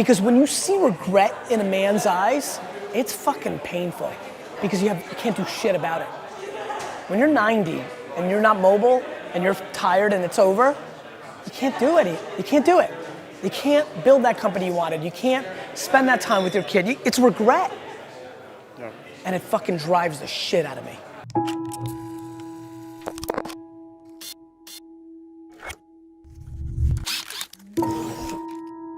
Because when you see regret in a man's eyes, it's fucking painful because you can't do shit about it. When you're 90 and you're not mobile and you're tired and it's over, you can't do it. You can't do it. You can't build that company you wanted. You can't spend that time with your kid. It's regret. Yeah. And it fucking drives the shit out of me.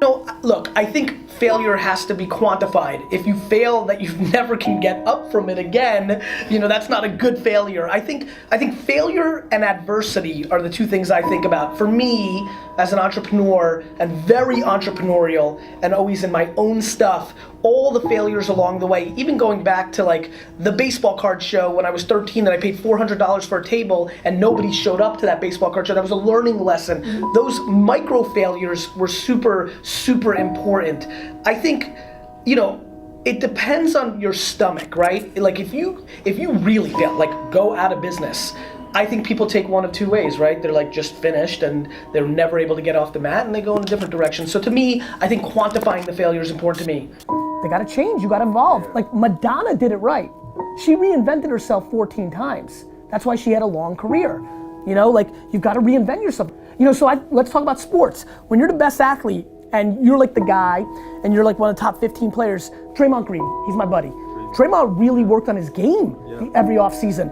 No, look, I think failure has to be quantified. If you fail that you never can get up from it again, that's not a good failure. I think failure and adversity are the two things I think about. For me, as an entrepreneur and very entrepreneurial and always in my own stuff, all the failures along the way, even going back to like the baseball card show when I was 13 that I paid $400 for a table and nobody showed up to that baseball card show. That was a learning lesson. Those micro failures were super, super important. I think, it depends on your stomach, right? Like if you really fail, like go out of business, I think people take one of two ways, right? They're like just finished and they're never able to get off the mat and they go in a different direction. So to me, I think quantifying the failure is important to me. They gotta change, you gotta evolve. Like Madonna did it right. She reinvented herself 14 times. That's why she had a long career. You've gotta reinvent yourself. Let's talk about sports. When you're the best athlete and you're like the guy and you're like one of the top 15 players, Draymond Green, he's my buddy. Draymond really worked on his game every offseason.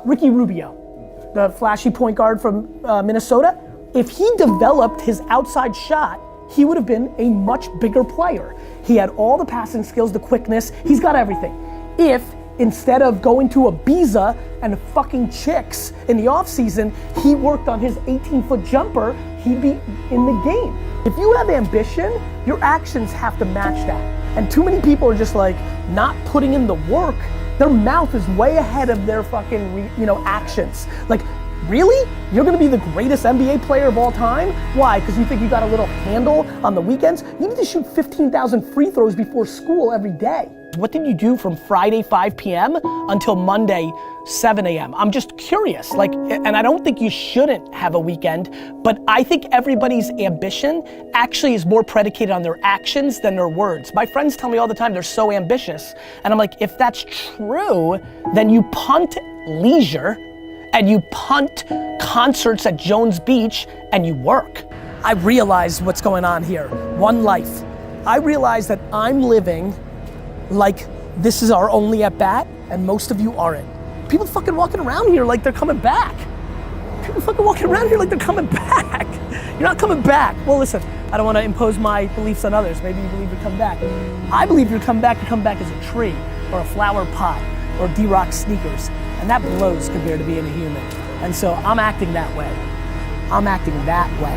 Ricky Rubio, the flashy point guard from Minnesota, if he developed his outside shot, he would have been a much bigger player. He had all the passing skills, the quickness, he's got everything. If instead of going to Ibiza and fucking chicks in the off season, he worked on his 18-foot jumper, he'd be in the game. If you have ambition, your actions have to match that. And too many people are just like not putting in the work. Their mouth is way ahead of their fucking, actions. Like, really? You're gonna be the greatest NBA player of all time? Why? Because you think you got a little handle on the weekends? You need to shoot 15,000 free throws before school every day. What did you do from Friday 5 p.m. until Monday 7 a.m.? I'm just curious, and I don't think you shouldn't have a weekend, but I think everybody's ambition actually is more predicated on their actions than their words. My friends tell me all the time they're so ambitious, and I'm like, if that's true, then you punt leisure, and you punt concerts at Jones Beach, and you work. I realize what's going on here. One life. I realize that I'm living like this is our only at bat, and most of you aren't. People fucking walking around here like they're coming back. People fucking walking around here like they're coming back. You're not coming back. Well, listen, I don't want to impose my beliefs on others. Maybe you believe you come back. I believe you come back as a tree, or a flower pot, or D-Rock sneakers. And that blows compared to being a human. And so I'm acting that way. I'm acting that way.